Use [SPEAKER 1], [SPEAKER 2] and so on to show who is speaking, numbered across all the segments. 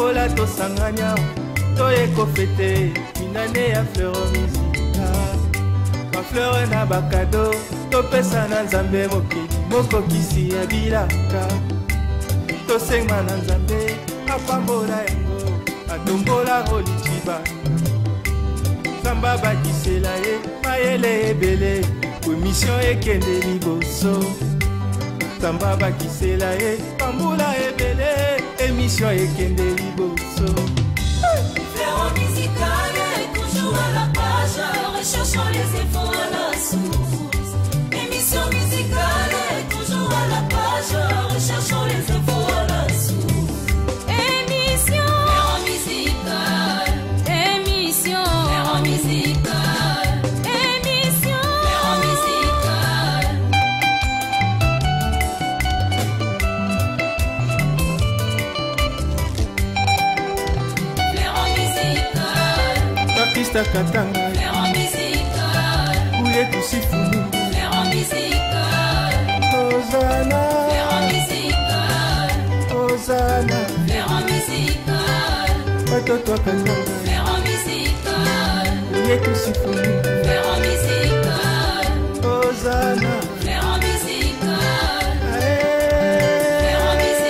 [SPEAKER 1] Tambola to sanganya, to ekofete, minane ya fleur musika. Ma fleur na bakado, to pesa na nzambe mokili, moko kisi ya bilaka. To sengma na nzambe, apambola yango, atombola rolichiba. Samba bakisela ye, mayele ebele, commission ekende liboso. Samba bakisela ye, pambola ebele, émission ekende liboso.
[SPEAKER 2] Fléau musical est toujours à la page, recherchons les infos à la source. Émission musicale est toujours à la page, recherchons les infos à la source. Émission Fléau musical, émission Fléau musical, émission Fléau musical. Fléau musical,
[SPEAKER 1] Papista katanga,
[SPEAKER 2] Fléau musical,
[SPEAKER 1] ouye tusifunu.
[SPEAKER 2] Fléau musical,
[SPEAKER 1] Hosanna,
[SPEAKER 2] Fléau musical,
[SPEAKER 1] Hosanna,
[SPEAKER 2] Fléau musical,
[SPEAKER 1] watoto wa katanga,
[SPEAKER 2] Fléau musical,
[SPEAKER 1] ouye tusifunu.
[SPEAKER 2] Fléau musical,
[SPEAKER 1] Hosanna,
[SPEAKER 2] Fléau musical,
[SPEAKER 1] ae.
[SPEAKER 2] Fléau musical.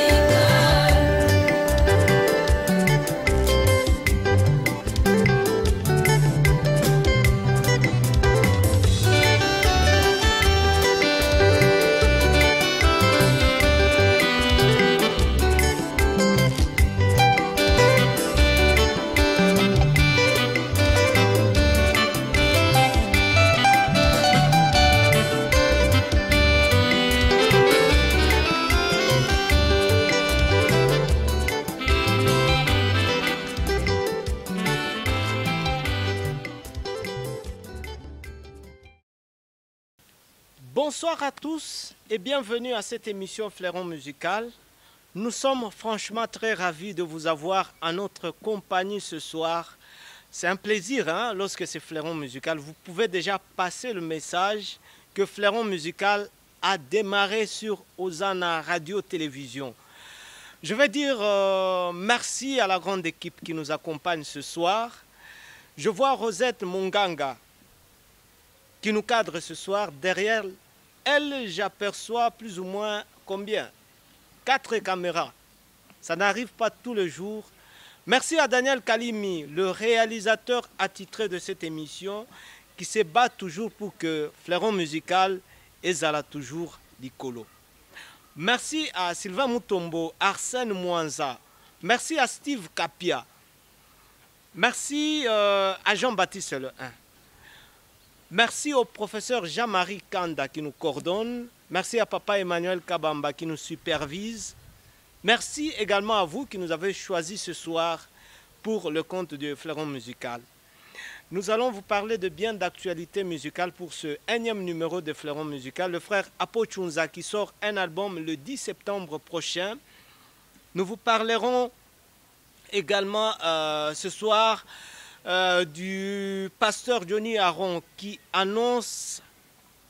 [SPEAKER 3] Bonsoir à tous et bienvenue à cette émission Fleuron Musical. Nous sommes franchement très ravis de vous avoir à notre compagnie ce soir. C'est un plaisir lorsque c'est Fleuron Musical. Vous pouvez déjà passer le message que Fleuron Musical a démarré sur Hosanna Radio-Télévision. Je vais dire merci à la grande équipe qui nous accompagne ce soir. Je vois Rosette Monganga qui nous cadre ce soir. Derrière elle, j'aperçois plus ou moins combien? 4 caméras. Ça n'arrive pas tous les jours. Merci à Daniel Kalimi, le réalisateur attitré de cette émission, qui se bat toujours pour que Fleuron Musical ezala toujours l'icolo. Merci à Sylvain Mutombo, Arsène Mouanza. Merci à Steve Kapia. Merci à Jean-Baptiste Le 1. Merci au professeur Jean-Marie Kanda qui nous coordonne. Merci à papa Emmanuel Kabamba qui nous supervise. Merci également à vous qui nous avez choisi ce soir pour le compte de Fleuron Musical. Nous allons vous parler de bien d'actualité musicale pour ce 1e numéro de Fleuron Musical. Le frère Apo Chunza qui sort un album le 10 septembre prochain. Nous vous parlerons également ce soir du pasteur Johnny Aron qui annonce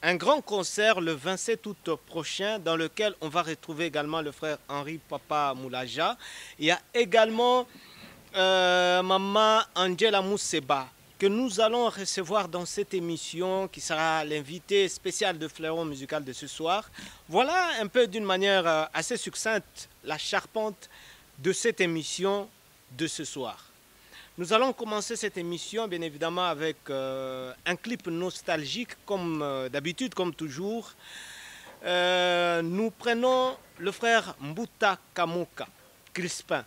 [SPEAKER 3] un grand concert le 27 août prochain dans lequel on va retrouver également le frère Henri Papa Moulaja. Il y a également Maman Angela Mousseba que nous allons recevoir dans cette émission qui sera l'invité spécial de Fleuron Musical de ce soir. Voilà un peu d'une manière assez succincte la charpente de cette émission de ce soir. Nous allons commencer cette émission, bien évidemment, avec un clip nostalgique, comme d'habitude, comme toujours. Nous prenons le frère Mbuta Kamoka, Crispin.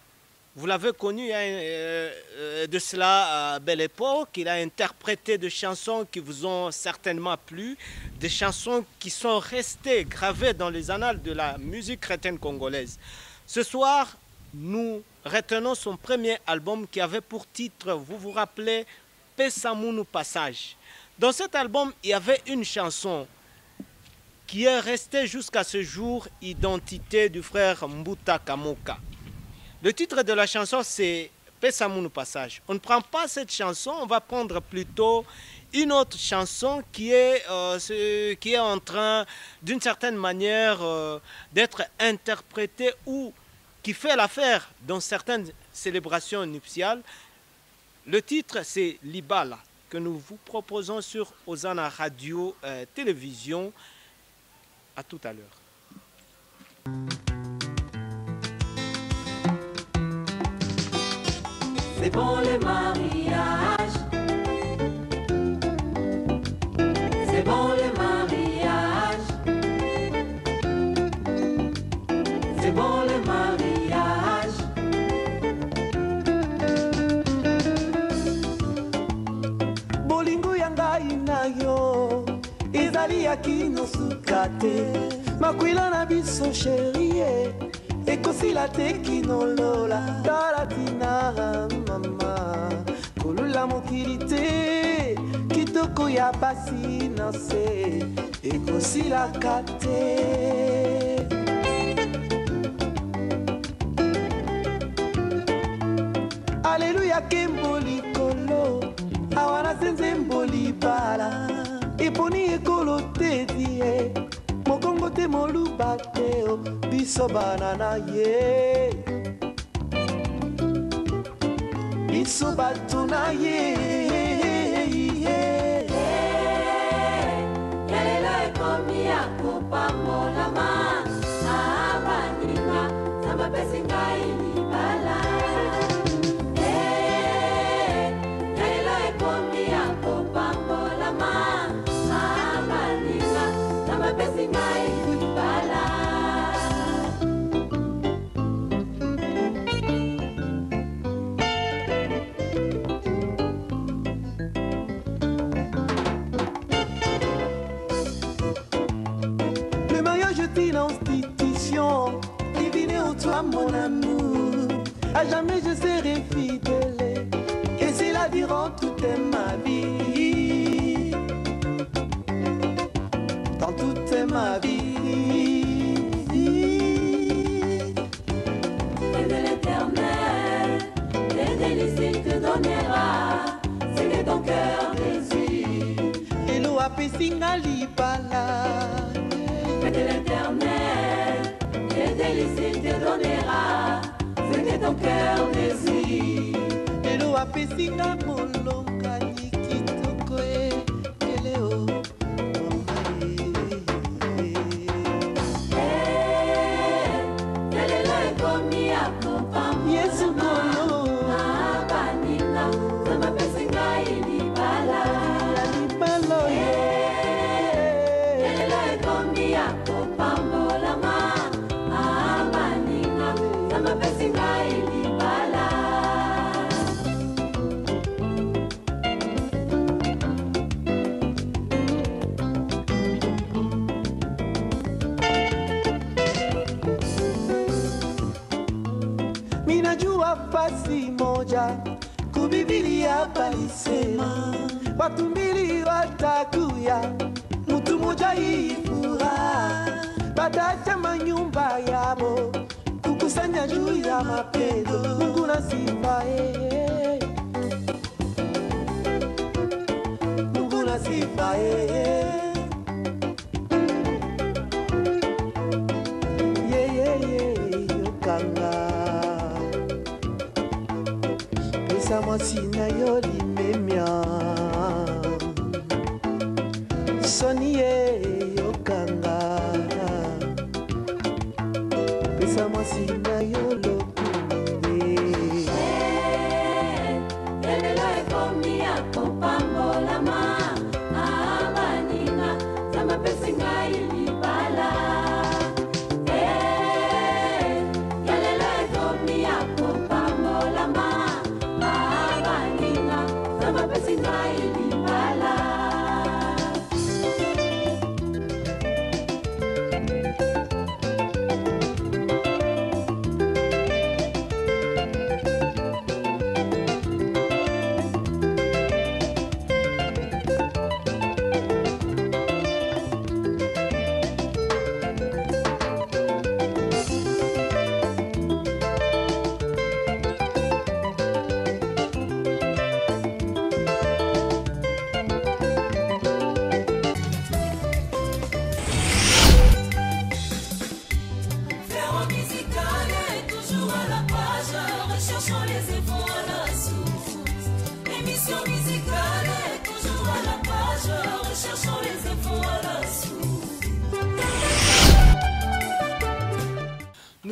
[SPEAKER 3] Vous l'avez connu de cela à belle époque. Il a interprété des chansons qui vous ont certainement plu, des chansons qui sont restées gravées dans les annales de la musique chrétienne congolaise. Ce soir, nous retenons son premier album qui avait pour titre, vous vous rappelez, Pesamunu Passage. Dans cet album, il y avait une chanson qui est restée jusqu'à ce jour identité du frère Mbuta Kamoka. Le titre de la chanson, c'est Pesamunu Passage. On ne prend pas cette chanson, on va prendre plutôt une autre chanson qui est en train, d'une certaine manière, d'être interprétée ou qui fait l'affaire dans certaines célébration nuptiale. Le titre, c'est Libala, que nous vous proposons sur Osana Radio Télévision. À tout à l'heure.
[SPEAKER 2] C'est bon le mariage. C'est bon le mariage. C'est bon le mariage.
[SPEAKER 4] Bolingo yanga inayo ezali ya kino sukate makwila na biso chérie ekosila te kinolola talatina mama kolula mokili te kitoko ya basi na se ekosilaka te. Alléluia kemboli kolo awana senze mboli bala eponi ekolo te die mokongo te moluba te o biso banana ye biso bato na ye.
[SPEAKER 2] Yalelo ekomi ya kopambolama abaninga nzambe apesi ngai libala. Yalelo ekomi ya kopambolama abaninga nzambe apesi ngai libala.
[SPEAKER 4] Le mariage est une institution divine en toi mon amour. À jamais je serai fidèle et c'est la durant toute ma vie. Dans toute ma vie.
[SPEAKER 2] Et de l'éternel, les délices il te donnera, c'est que ton cœur désire.
[SPEAKER 4] Et l'eau a pessinga libala.
[SPEAKER 2] Et de l'éternel, les délices il te donnera, c'est que ton cœur désire.
[SPEAKER 4] Et l'eau a pessinga molonga nikitoko eleo.
[SPEAKER 2] Yalelo ekomi ya kopambolama
[SPEAKER 4] Yesu kolo
[SPEAKER 2] abaninga nzambe apesi ngai libala.
[SPEAKER 4] la libalo
[SPEAKER 2] Yalelo ekomi ya kopambolama abaninga nzambe apesi ngai libala.
[SPEAKER 4] minajua fasi moja kubibilia palisema watu mbili watakuya mtu moja ifuraha batacha manyumba yabo kukusanya juu ya mapendo. Mungu na sifa Mungu na sifa yokanga pesa mwasi na yo limemia soni ye yokanga pesa mwasi na yo lokunde.
[SPEAKER 2] Yalelo ekomi ya kopambolama abaninga nzambe apesi ngai libala. Yalelo ekomi ya kopambolama abaninga nzambe apesi ngai libala.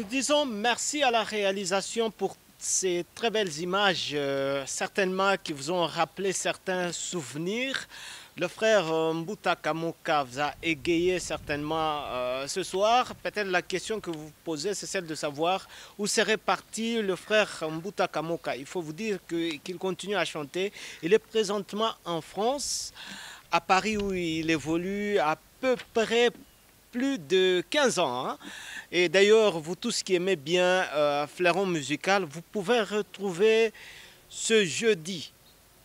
[SPEAKER 3] disons merci à la réalisation pour ces très belles images, certainement qui vous ont rappelé certains souvenirs. Le frère Mbuta Kamoka vous a égayé certainement ce soir. Peut-être la question que vous vous posez, c'est celle de savoir où serait parti le frère Mbuta Kamoka. Il faut vous dire qu'il continue à chanter. Il est présentement en France, à Paris où il évolue à peu près plus de 15 ans. Hein. Et d'ailleurs, vous tous qui aimez bien Fleuron Musical, vous pouvez retrouver ce jeudi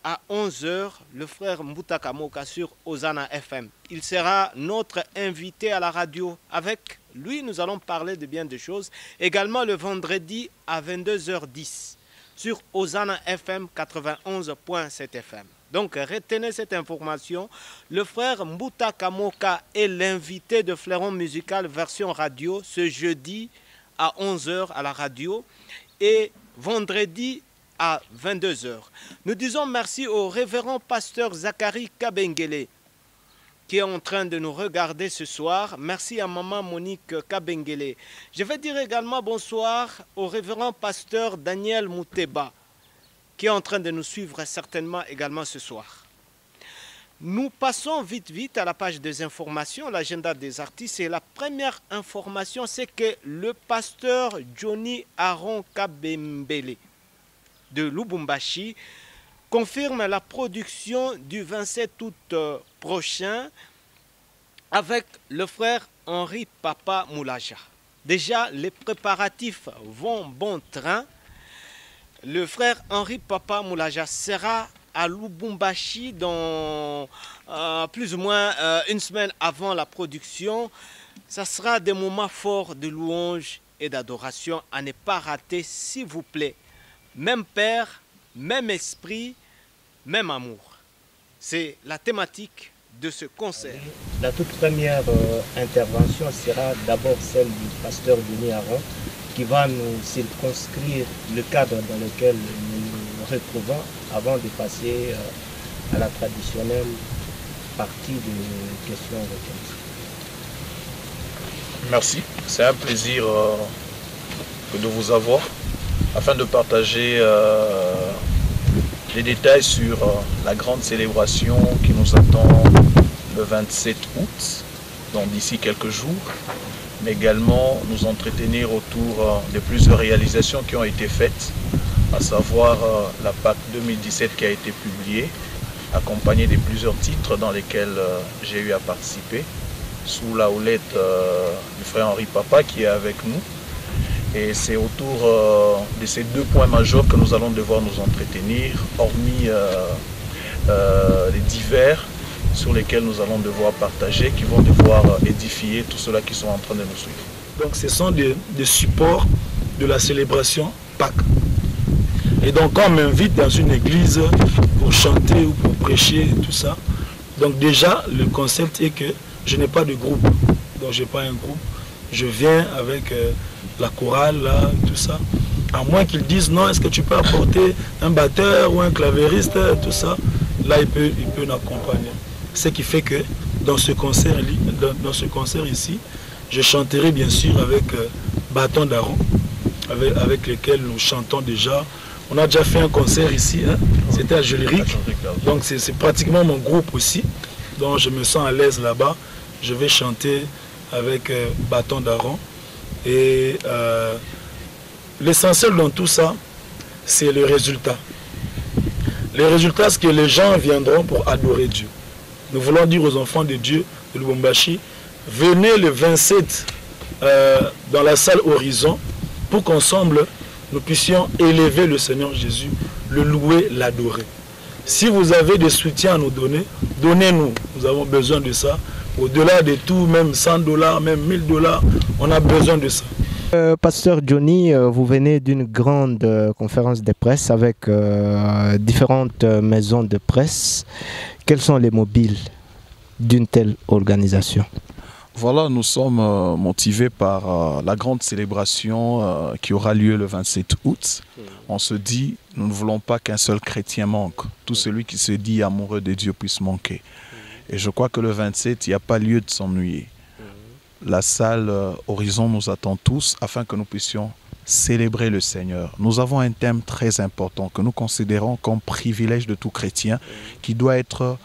[SPEAKER 3] à 11 h le frère Mbuta Kamoka sur Ozana FM. Il sera notre invité à la radio. Avec lui, nous allons parler de bien des choses. Également le vendredi à 22 h 10 sur Ozana FM 91.7 FM. Donc retenez cette information. Le frère Mbuta Kamoka est l'invité de Fleuron Musical version radio ce jeudi à 11 h à la radio et vendredi à 22 h. Nous disons merci au révérend pasteur Zachary Kabengele qui est en train de nous regarder ce soir. Merci à maman Monique Kabengele. Je vais dire également bonsoir au révérend pasteur Daniel Mouteba qui est en train de nous suivre certainement également ce soir. Nous passons vite à la page des informations, l'agenda des artistes. Et la première information, c'est que le pasteur Johnny Aaron Kabembele de Lubumbashi confirme la production du 27 août prochain avec le frère Henri Papa Moulaja. Déjà, les préparatifs vont bon train. Le frère Henri Papa Moulaja sera à Lubumbashi dans plus ou moins une semaine avant la production. Ça sera des moments forts de louange et d'adoration à ne pas rater, s'il vous plaît. Même Père, même esprit, même amour. C'est la thématique de ce concert.
[SPEAKER 5] La toute première intervention sera d'abord celle du pasteur Denis Aron qui va nous circonscrire le cadre dans lequel nous nous retrouvons avant de passer à la traditionnelle partie de questions-réponses.
[SPEAKER 6] Merci, c'est un plaisir de vous avoir afin de partager les détails sur la grande célébration qui nous attend le 27 août, donc d'ici quelques jours, mais également nous entretenir autour de plusieurs réalisations qui ont été faites, à savoir la PAC 2017 qui a été publiée, accompagnée de plusieurs titres dans lesquels j'ai eu à participer, sous la houlette du frère Henri Papa qui est avec nous. Et c'est autour de ces deux points majeurs que nous allons devoir nous entretenir, hormis les divers sur lesquels nous allons devoir partager, qui vont devoir édifier tous ceux-là qui sont en train de nous suivre.
[SPEAKER 7] Donc ce sont des supports de la célébration Pâques. Et donc quand on m'invite dans une église pour chanter ou pour prêcher, tout ça, donc déjà le concept est que je n'ai pas de groupe. Donc je n'ai pas un groupe. Je viens avec la chorale, là, tout ça. À moins qu'ils disent non, est-ce que tu peux apporter un batteur ou un clavériste, tout ça. Là, il peut m'accompagner. Ce qui fait que dans ce concert ici, je chanterai bien sûr avec Bâton d'Aaron, avec lequel nous chantons déjà. On a déjà fait un concert ici, hein? C'était à Joliric. Donc c'est pratiquement mon groupe aussi. Donc je me sens à l'aise là-bas. Je vais chanter avec Bâton d'Aaron. Et l'essentiel dans tout ça, c'est le résultat. Le résultat, c'est que les gens viendront pour adorer Dieu. Nous voulons dire aux enfants de Dieu de Lubumbashi, venez le 27 dans la salle Horizon pour qu'ensemble, nous puissions élever le Seigneur Jésus, le louer, l'adorer. Si vous avez des soutiens à nous donner, donnez-nous. Nous avons besoin de ça. Au-delà de tout, même 100 $, même 1000 $, on a besoin de ça.
[SPEAKER 5] Pasteur Johnny, vous venez d'une grande conférence de presse avec différentes maisons de presse. Quels sont les mobiles d'une telle organisation?
[SPEAKER 6] Voilà, nous sommes motivés par la grande célébration qui aura lieu le 27 août. On se dit, nous ne voulons pas qu'un seul chrétien manque. Tout celui qui se dit amoureux de Dieu puisse manquer. Et je crois que le 27, il n'y a pas lieu de s'ennuyer. la salle Horizon nous attend tous afin que nous puissions célébrer le Seigneur. Nous avons un thème très important que nous considérons comme privilège de tout chrétien qui doit être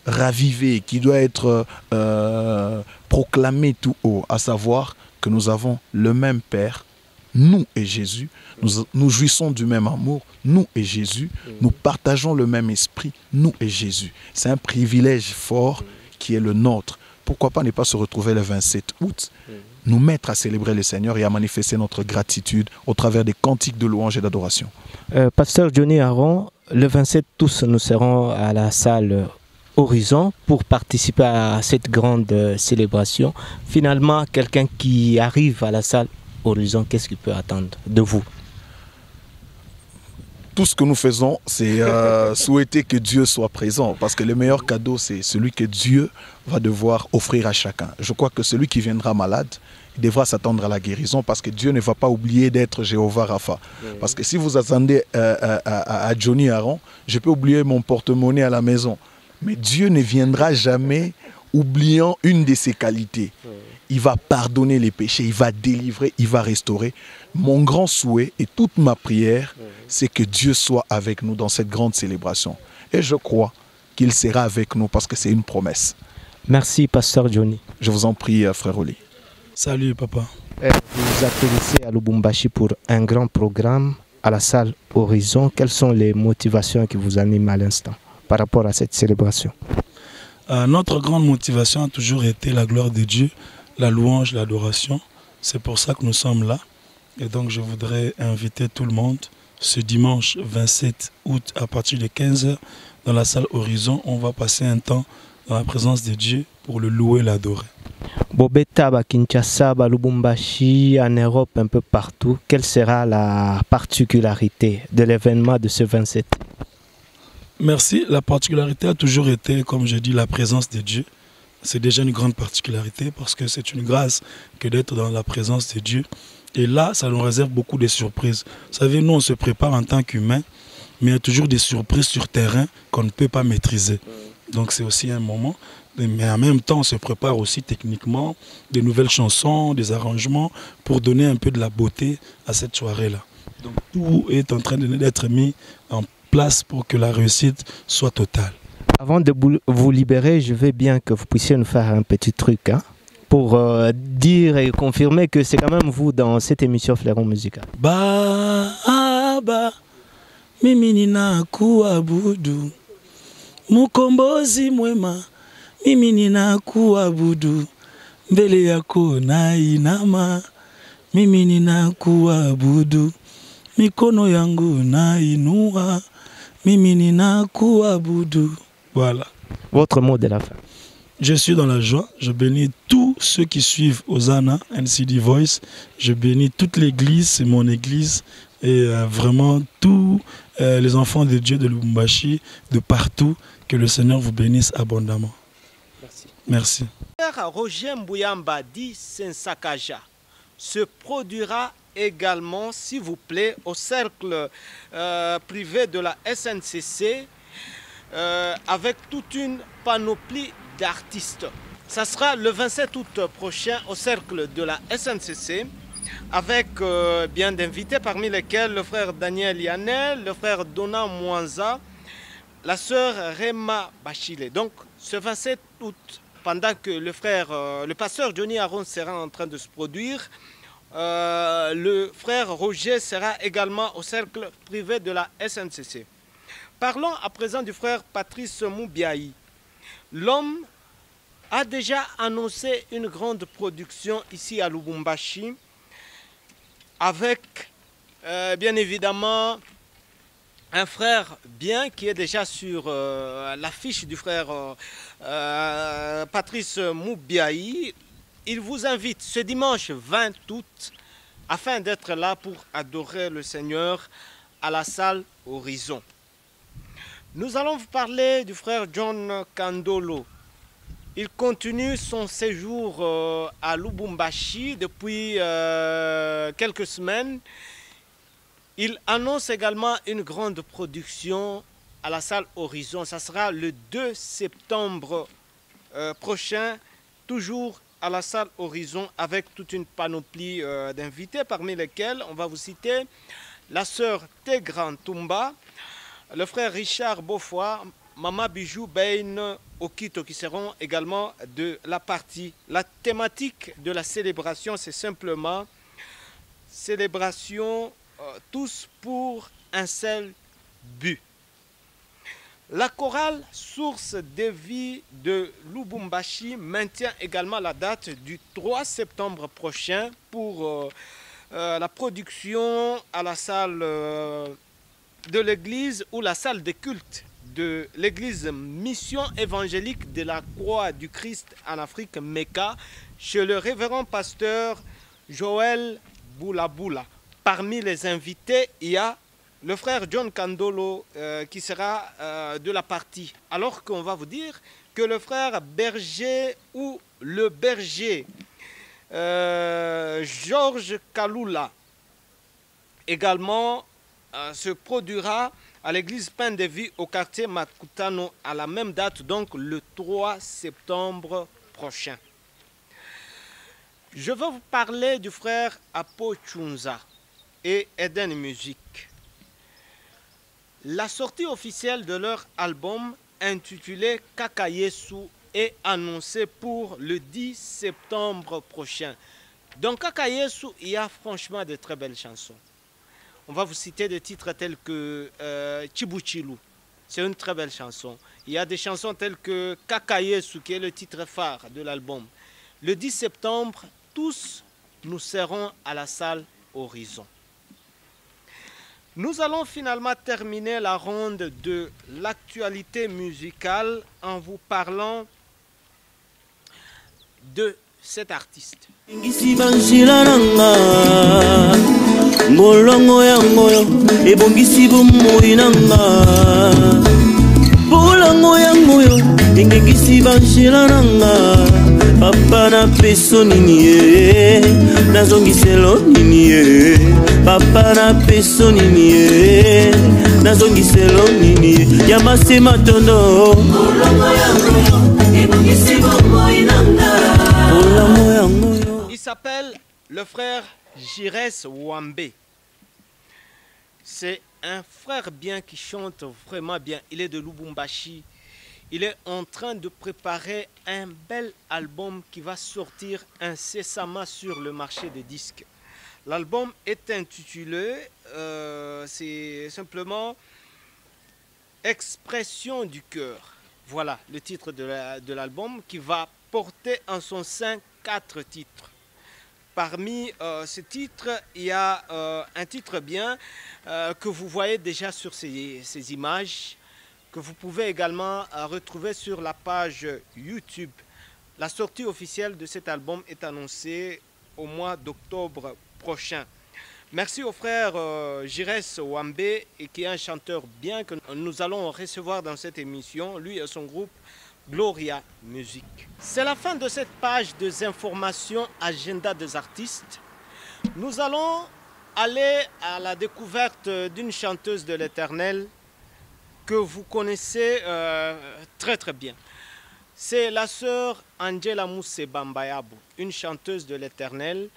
[SPEAKER 6] ravivé, qui doit être proclamé tout haut, à savoir que nous avons le même Père, nous et Jésus, nous jouissons du même amour, nous et Jésus, nous partageons le même esprit, nous et Jésus. C'est un privilège fort qui est le nôtre. Pourquoi pas ne pas se retrouver le 27 août, nous mettre à célébrer le Seigneur et à manifester notre gratitude au travers des cantiques de louange et d'adoration.
[SPEAKER 3] Pasteur Johnny Aron, le 27 tous nous serons à la salle Horizon pour participer à cette grande célébration. Finalement, quelqu'un qui arrive à la salle Horizon, qu'est-ce qu'il peut attendre de vous?
[SPEAKER 6] Tout ce que nous faisons, c'est souhaiter que Dieu soit présent, parce que le meilleur cadeau, c'est celui que Dieu va devoir offrir à chacun. Je crois que celui qui viendra malade, il devra s'attendre à la guérison, parce que Dieu ne va pas oublier d'être Jéhovah Rapha. Parce que si vous attendez à Johnny Aron, je peux oublier mon porte-monnaie à la maison. Mais Dieu ne viendra jamais oubliant une de ses qualités. Il va pardonner les péchés, il va délivrer, il va restaurer. Mon grand souhait et toute ma prière, c'est que Dieu soit avec nous dans cette grande célébration. Et je crois qu'il sera avec nous parce que c'est une promesse.
[SPEAKER 3] Merci, Pasteur Johnny.
[SPEAKER 6] Je vous en prie, frère Oli.
[SPEAKER 7] Salut, papa.
[SPEAKER 3] Vous vous atterrissez à Lubumbashi pour un grand programme à la salle Horizon. Quelles sont les motivations qui vous animent à l'instant par rapport à cette célébration?
[SPEAKER 7] Notre grande motivation a toujours été la gloire de Dieu, la louange, l'adoration. C'est pour ça que nous sommes là. Et donc je voudrais inviter tout le monde ce dimanche 27 août à partir de 15 h dans la salle Horizon. On va passer un temps dans la présence de Dieu pour le louer et l'adorer.
[SPEAKER 3] Bobeta, Kinshasa, Lubumbashi, en Europe, un peu partout. Quelle sera la particularité de l'événement de ce 27?
[SPEAKER 7] Merci. La particularité a toujours été, comme je dis, la présence de Dieu. C'est déjà une grande particularité parce que c'est une grâce que d'être dans la présence de Dieu. Et là, ça nous réserve beaucoup de surprises. Vous savez, nous, on se prépare en tant qu'humains, mais il y a toujours des surprises sur terrain qu'on ne peut pas maîtriser. Donc c'est aussi un moment. Mais en même temps, on se prépare aussi techniquement, des nouvelles chansons, des arrangements, pour donner un peu de la beauté à cette soirée-là. Donc tout est en train d'être mis en place pour que la réussite soit totale.
[SPEAKER 3] Avant de vous libérer, je veux bien que vous puissiez nous faire un petit truc, hein, pour dire et confirmer que c'est quand même vous dans cette émission Fleuron Musical.
[SPEAKER 7] Baba, mimi nina kuabudu, mukombozi mwema, mimi nina kuabudu, mbele yako nainama, mimi nina kuabudu, mikono yangu nainua, mimi nina kuabudu. Voilà.
[SPEAKER 3] Votre mot de la fin.
[SPEAKER 7] Je suis dans la joie. Je bénis tous ceux qui suivent Hosanna, NCD Voice. Je bénis toute l'église, c'est mon église. Et vraiment tous les enfants de Dieu de Lubumbashi, de partout. Que le Seigneur vous bénisse abondamment.
[SPEAKER 3] Merci.
[SPEAKER 7] Merci.
[SPEAKER 3] Roger Mbouyamba dit Sensakaja se produira également, s'il vous plaît, au cercle privé de la SNCC avec toute une panoplie d'artistes. Ça sera le 27 août prochain au cercle de la SNCC avec bien d'invités parmi lesquels le frère Daniel Yanel, le frère Dona Mwanza, la sœur Rema Bachile. Donc ce 27 août, pendant que le pasteur Johnny Aron sera en train de se produire, le frère Roger sera également au cercle privé de la SNCC. Parlons à présent du frère Patrice Moubiaï. L'homme a déjà annoncé une grande production ici à Lubumbashi avec bien évidemment un frère bien qui est déjà sur l'affiche du frère Patrice Moubiaï. Il vous invite ce dimanche 20 août afin d'être là pour adorer le Seigneur à la salle Horizon. Nous allons vous parler du frère John Kandolo. Il continue son séjour à Lubumbashi depuis quelques semaines. Il annonce également une grande production à la salle Horizon. Ça sera le 2 septembre prochain toujours à la salle Horizon avec toute une panoplie d'invités, parmi lesquels on va vous citer la sœur Tegran Tumba, le frère Richard Beaufoy, Mama Bijou Bain Okito qui seront également de la partie. La thématique de la célébration, c'est simplement célébration tous pour un seul but. La chorale Source de vie de Lubumbashi maintient également la date du 3 septembre prochain pour la production à la salle de l'église ou la salle de culte de l'église Mission évangélique de la Croix du Christ en Afrique, Mecca, chez le révérend pasteur Joël Boulaboula. Parmi les invités, il y a le frère John Kandolo qui sera de la partie. Alors qu'on va vous dire que le frère berger ou le berger Georges Kalula également se produira à l'église Pain de Vie au quartier Makutano à la même date, donc le 3 septembre prochain. Je vais vous parler du frère Apo Chunza et Eden Music. La sortie officielle de leur album intitulé Kakayesu est annoncée pour le 10 septembre prochain. Dans Kakayesu, il y a franchement de très belles chansons. On va vous citer des titres tels que Chibuchilu, c'est une très belle chanson. Il y a des chansons telles que Kakayesu, qui est le titre phare de l'album. Le 10 septembre, tous nous serons à la salle Horizon. Nous allons finalement terminer la ronde de l'actualité musicale en vous parlant de cet artiste.
[SPEAKER 8] Molongo yangoyo ebongisi bomoi nanga bolango yangoyo engengisi banjela nanga papa na peso nini ye nazongiselo nini ye papa na peso nini ye nazongiselo nini ye yamase matondo bolango yangoyo ebongisi bomoi nanga bolango yangoyo.
[SPEAKER 3] Il s'appelle le frère Jires Wambe. C'est un frère bien qui chante vraiment bien. Il est de Lubumbashi. Il est en train de préparer un bel album qui va sortir incessamment sur le marché des disques. L'album est intitulé, c'est simplement Expression du cœur. Voilà le titre de l'album qui va porter en son sein 4 titres. Parmi ces titres, il y a un titre bien que vous voyez déjà sur ces images, que vous pouvez également retrouver sur la page YouTube. La sortie officielle de cet album est annoncée au mois d'octobre prochain. Merci au frère Jires Wambe, et qui est un chanteur bien que nous allons recevoir dans cette émission, lui et son groupe Gloria Music. C'est la fin de cette page des informations agenda des artistes. Nous allons aller à la découverte d'une chanteuse de l'Éternel que vous connaissez très très bien. C'est la sœur Angela Moussebambayabo, une chanteuse de l'Éternel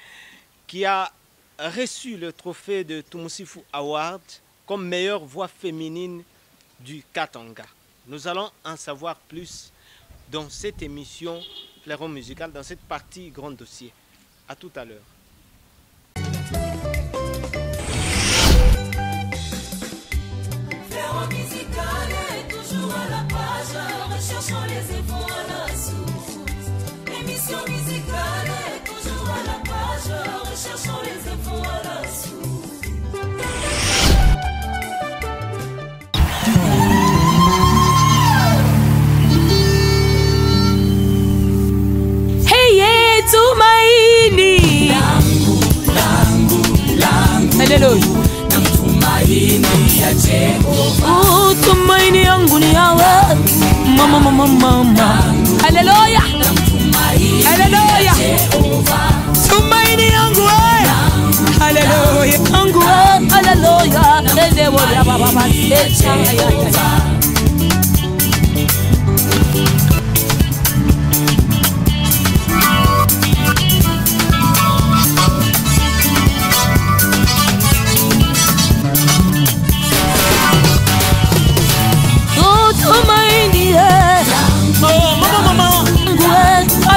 [SPEAKER 3] qui a reçu le trophée de Tumusifu Award comme meilleure voix féminine du Katanga. Nous allons en savoir plus dans cette émission Fleuron Musical, dans cette partie Grand Dossier. À tout à l'heure.
[SPEAKER 2] Fleuron Musical est toujours à la page, recherchons les efforts à la source. Émission musicale est toujours à la page, recherchons les efforts à la source.
[SPEAKER 9] Tumaini Haleluya. Tumaini yangu ni yawe mama mama mama. Haleluya. Haleluya. Tumaini yangu we. Haleluya. Yangu we. Haleluya. Edewo ya baba baba.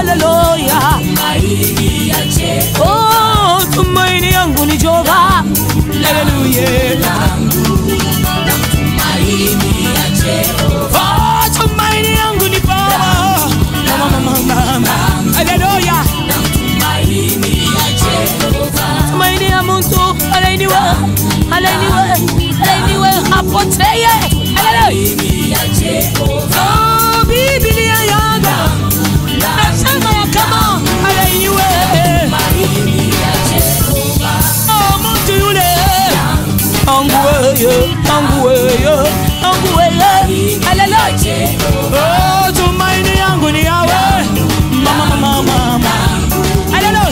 [SPEAKER 9] haleluya. Oh, tumaini yangu ni Jehova, haleluya. Oh, tumaini yangu ni Baba, haleluya. Tumaini ya Mungu, haleluya, haleluya, haleluya, apoteye, haleluya. Oh, Biblia yangu nasema ya kama haleluya. Oh, mtu yule anguwe, haleluya. Oh, tumaini yangu ni yawe, mama, haleluya.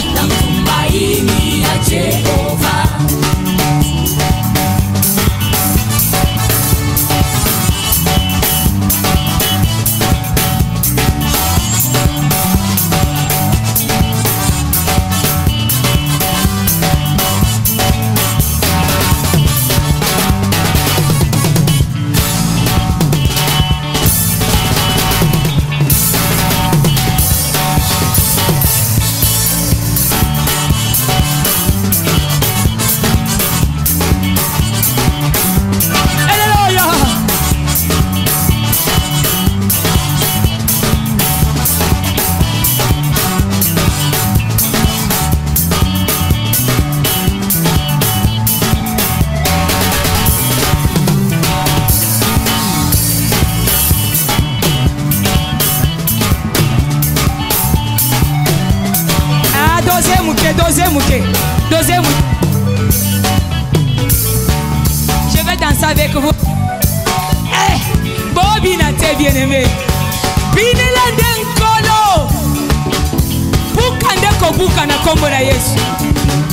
[SPEAKER 9] Deuxième. Je vais danser avec vous. Bobby Naté bien-aimé. Binelande Nkolo. Bukande ko buka na kombo na Yesu.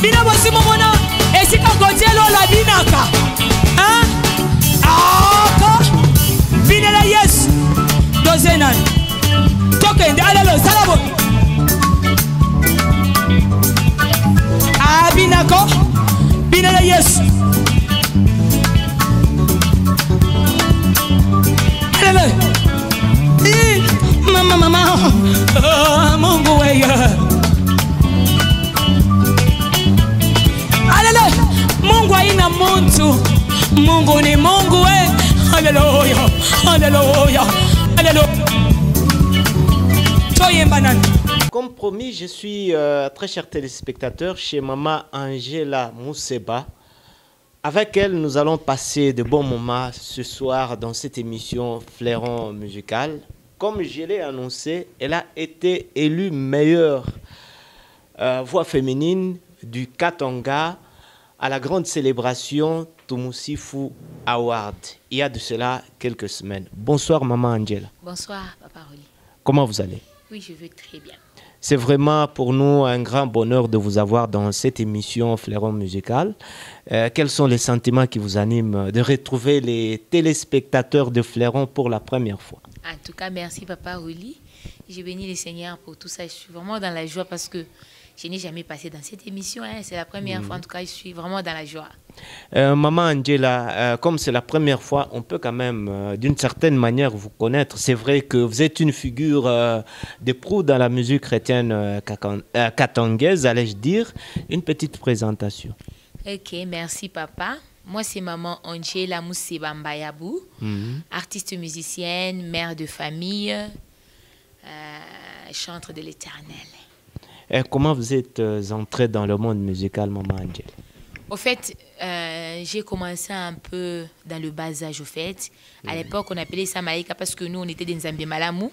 [SPEAKER 9] Bina bosi momona esika gojelo la binaka. Hein? Ah, binela Yesu. Dozenan. Tokende alelo salabo. Binako, binela Yesu. Mama, Mungu wewe. Haleluya. Mungu haina mtu. Mungu ni Mungu wewe. Haleluya. Haleluya. Haleluya. Toyemba nani?
[SPEAKER 3] Comme promis, je suis, très chers téléspectateurs, chez Maman Angela Mousseba. Avec elle, nous allons passer de bons moments ce soir dans cette émission Fleuron Musical. Comme je l'ai annoncé, elle a été élue meilleure voix féminine du Katanga à la grande célébration Tumusifu Award. Il y a de cela quelques semaines. Bonsoir Maman Angela.
[SPEAKER 10] Bonsoir Papa Rolly.
[SPEAKER 3] Comment vous allez?
[SPEAKER 10] Oui, je vais très bien.
[SPEAKER 3] C'est vraiment pour nous un grand bonheur de vous avoir dans cette émission Fleuron Musical. Quels sont les sentiments qui vous animent de retrouver les téléspectateurs de Fleuron pour la première fois?
[SPEAKER 10] En tout cas, merci Papa Rolly. Je bénis le Seigneur pour tout ça. Je suis vraiment dans la joie parce que je n'ai jamais passé dans cette émission. Hein. C'est la première fois. En tout cas, je suis vraiment dans la joie.
[SPEAKER 3] Maman Angela, comme c'est la première fois, on peut quand même, d'une certaine manière, vous connaître. C'est vrai que vous êtes une figure de proue dans la musique chrétienne katangaise, allais-je dire. Une petite présentation.
[SPEAKER 10] Ok, merci Papa. Moi, c'est Maman Angela Mousseba Mbayabou, artiste musicienne, mère de famille, chantre de l'Éternel.
[SPEAKER 3] Et comment vous êtes entrée dans le monde musical, Maman Angela?
[SPEAKER 10] Au fait, j'ai commencé un peu dans le bas âge, au fait. À l'époque, on appelait ça Malaïka parce que nous, on était des Nzambé Malamou.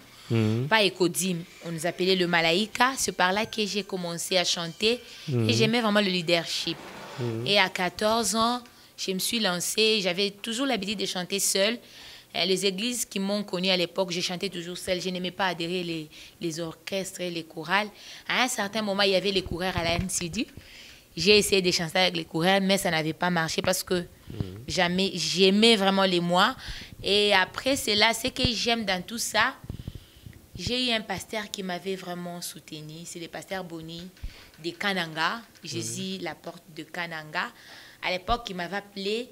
[SPEAKER 10] Pas Ekodim, on nous appelait le Malaïka. C'est par là que j'ai commencé à chanter et j'aimais vraiment le leadership. Et à 14 ans, je me suis lancée. J'avais toujours l'habitude de chanter seule. Les églises qui m'ont connue à l'époque, je chantais toujours seule. Je n'aimais pas adhérer les orchestres et les chorales. À un certain moment, il y avait les coureurs à la NCD. J'ai essayé de chanter avec les coureurs, mais ça n'avait pas marché parce que j'aimais vraiment les mois. Et après, c'est là, ce que j'aime dans tout ça. J'ai eu un pasteur qui m'avait vraiment soutenu. C'est le pasteur Boni de Kananga, Jésus, la porte de Kananga. À l'époque, il m'avait appelé,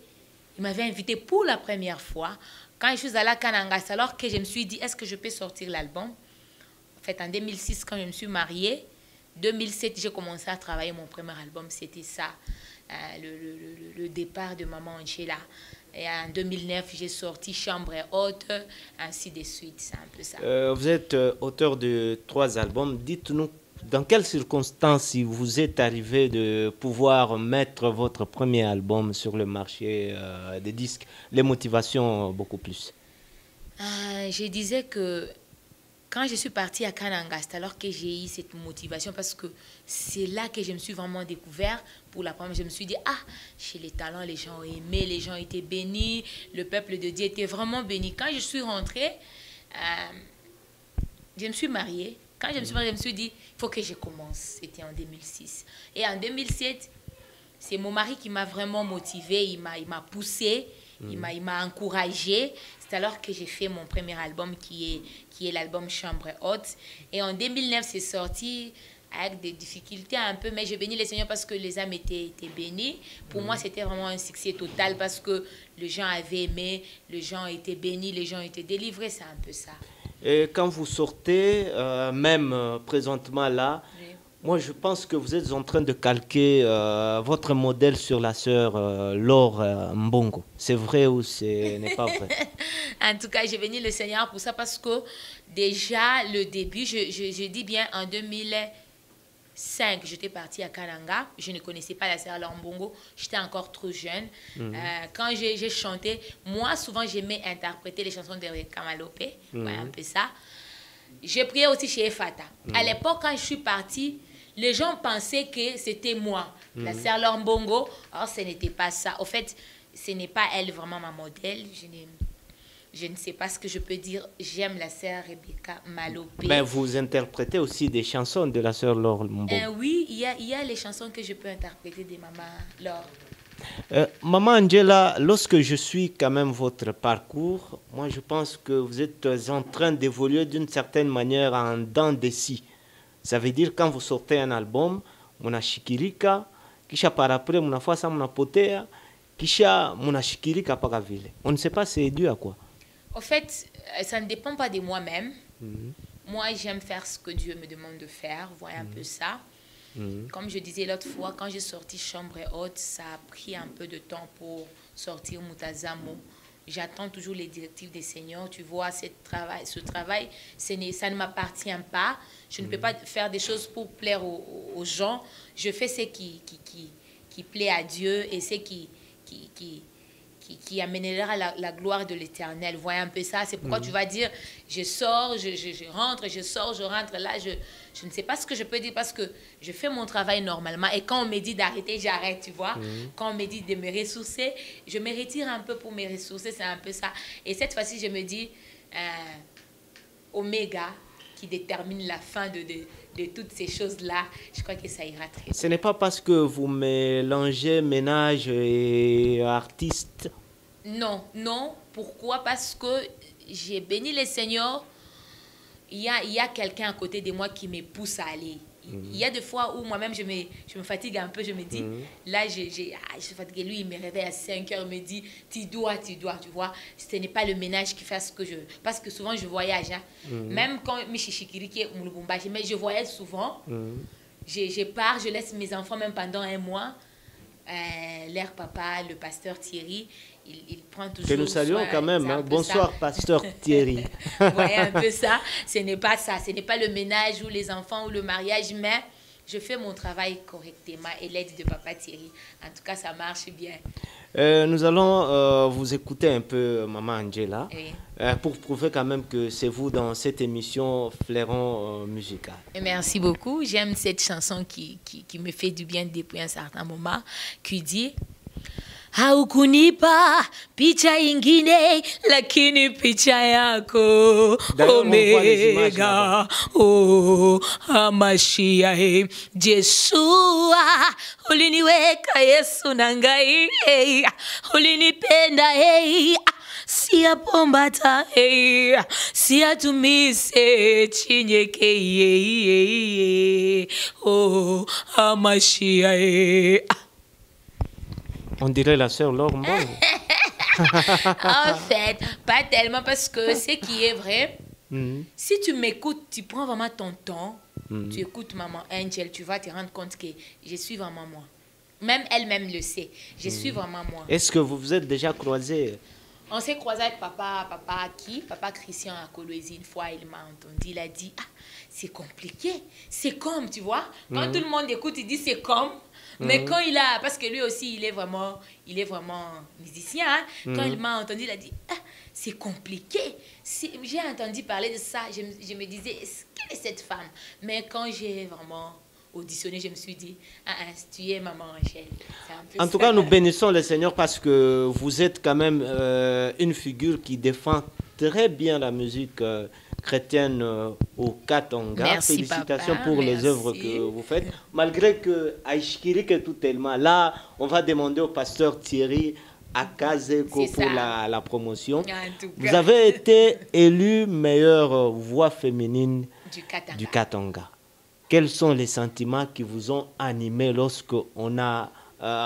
[SPEAKER 10] il m'avait invité pour la première fois. Quand je suis allée à Kananga, c'est alors que je me suis dit, est-ce que je peux sortir l'album? fait, en 2006, quand je me suis mariée, 2007, j'ai commencé à travailler mon premier album. C'était ça, le départ de Maman Angela. Et en 2009, j'ai sorti Chambre haute, ainsi de suite. C'est un peu ça.
[SPEAKER 3] Vous êtes auteur de 3 albums. Dites-nous, dans quelles circonstances vous êtes arrivé de pouvoir mettre votre premier album sur le marché des disques? Les motivations, beaucoup plus.
[SPEAKER 10] Je disais que quand je suis partie à Kananga, c'est alors que j'ai eu cette motivation parce que c'est là que je me suis vraiment découvert. Pour la première, je me suis dit, ah, chez les talents, les gens ont aimé, les gens étaient bénis, le peuple de Dieu était vraiment béni. Quand je suis rentrée, je me suis mariée. Quand je me suis mariée, je me suis dit, il faut que je commence. C'était en 2006. Et en 2007, c'est mon mari qui m'a vraiment motivée, il m'a poussée, il m'a encouragée. C'est alors que j'ai fait mon premier album qui est l'album Chambre haute. Et en 2009, c'est sorti avec des difficultés un peu, mais je bénis le Seigneur parce que les âmes étaient bénies. Pour moi, c'était vraiment un succès total parce que les gens avaient aimé, les gens étaient bénis, les gens étaient délivrés, c'est un peu ça.
[SPEAKER 3] Et quand vous sortez, même présentement là, oui. Moi je pense que vous êtes en train de calquer votre modèle sur la sœur Laure Mbongo. C'est vrai ou ce n'est pas vrai?
[SPEAKER 10] En tout cas, j'ai béni le Seigneur pour ça parce que déjà le début, je dis bien en 2005, j'étais partie à Kananga. Je ne connaissais pas la sœur Laure Mbongo. J'étais encore trop jeune. Quand j'ai chanté, moi souvent j'aimais interpréter les chansons de Kamalope. Ouais, un peu ça. J'ai prié aussi chez Efata. À l'époque, quand je suis partie, les gens pensaient que c'était moi, la sœur Laure Mbongo. Or, ce n'était pas ça. Au fait, ce n'est pas elle vraiment ma modèle. Je ne sais pas ce que je peux dire. J'aime la sœur Rebecca Malopé.
[SPEAKER 3] Mais vous interprétez aussi des chansons de la sœur Laure Mbongo.
[SPEAKER 10] Oui, il y a les chansons que je peux interpréter de Maman Laure.
[SPEAKER 3] Maman Angela, lorsque je suis quand même votre parcours, moi je pense que vous êtes en train d'évoluer d'une certaine manière en dents de scie. Ça veut dire quand vous sortez un album, muna shikirika, kisha par après muna fasa muna potea, kisha muna shikirika paka vile. On ne sait pas c'est dû à quoi.
[SPEAKER 10] En fait, ça ne dépend pas de moi-même. Moi, j'aime faire ce que Dieu me demande de faire. Voyez un peu ça. Comme je disais l'autre fois, quand j'ai sorti Chambre haute, ça a pris un peu de temps pour sortir Mutazamo. J'attends toujours les directives des seigneurs. Tu vois, ce travail, ça ne m'appartient pas. Je ne peux pas faire des choses pour plaire aux gens. Je fais ce qui plaît à Dieu et ce qui amènera la gloire de l'Éternel. Voyez un peu ça. C'est pourquoi tu vas dire, je sors, je rentre, je sors, je rentre. Là, je ne sais pas ce que je peux dire parce que je fais mon travail normalement. Et quand on me dit d'arrêter, j'arrête, tu vois. Quand on me dit de me ressourcer, je me retire un peu pour me ressourcer. C'est un peu ça. Et cette fois-ci, je me dis, Oméga, qui détermine la fin de toutes ces choses-là, je crois que ça ira très bien.
[SPEAKER 3] Ce n'est pas parce que vous mélangez ménage et artiste?
[SPEAKER 10] Non, non. Pourquoi? Parce que j'ai béni le Seigneur. Il y a quelqu'un à côté de moi qui me pousse à aller. Il y a des fois où moi-même je me fatigue un peu, je me dis, là je suis fatiguée, lui il me réveille à 5 heures, il me dit, tu dois, tu vois, ce n'est pas le ménage qui fait ce que je... Parce que souvent je voyage, hein. Même quand mais je voyage souvent, je pars, je laisse mes enfants même pendant un mois, leur papa, le pasteur Thierry, il prend toujours...
[SPEAKER 3] Que nous saluons quand même. Hein. Bonsoir, ça. Pasteur Thierry.
[SPEAKER 10] Vous voyez un peu ça. Ce n'est pas ça. Ce n'est pas le ménage ou les enfants ou le mariage, mais je fais mon travail correctement et l'aide de papa Thierry. En tout cas, ça marche bien.
[SPEAKER 3] Nous allons vous écouter un peu, Maman Angela, oui. Pour prouver quand même que c'est vous dans cette émission Fleuron Musical.
[SPEAKER 10] Merci beaucoup. J'aime cette chanson qui me fait du bien depuis un certain moment, qui dit... Haukunipa picha ingine lakini picha yako Omega Amashia Jesua uliniweka Yesu nangai ulinipenda siapombata siatumise chinyeke Amashia.
[SPEAKER 3] On dirait la sœur Laure Mbongo.
[SPEAKER 10] En fait, pas tellement parce que ce qui est vrai, Si tu m'écoutes, tu prends vraiment ton temps, tu écoutes Maman Angel, tu vas te rendre compte que je suis vraiment moi. Même elle-même le sait, je suis vraiment moi.
[SPEAKER 3] Est-ce que vous vous êtes déjà croisés?
[SPEAKER 10] On s'est croisé avec papa Christian à Kolwezi. Une fois, il m'a entendu, il a dit, ah, c'est compliqué, c'est comme, tu vois. Quand tout le monde écoute, il dit c'est comme. Mais quand il a, parce que lui aussi, il est vraiment musicien. Hein? Quand il m'a entendu, il a dit, ah, c'est compliqué. J'ai entendu parler de ça, je me disais, quelle est cette femme? Mais quand j'ai vraiment auditionné, je me suis dit, tu es Maman Angel.
[SPEAKER 3] En tout cas, nous bénissons le Seigneur parce que vous êtes quand même une figure qui défend très bien la musique chrétienne au Katanga.
[SPEAKER 10] Merci,
[SPEAKER 3] félicitations
[SPEAKER 10] papa,
[SPEAKER 3] pour les œuvres que vous faites. Malgré que Aishkiri que tout tellement, là, on va demander au pasteur Thierry Akazeko pour la promotion. Vous avez été élu meilleure voix féminine du Katanga. Quels sont les sentiments qui vous ont animé lorsque on a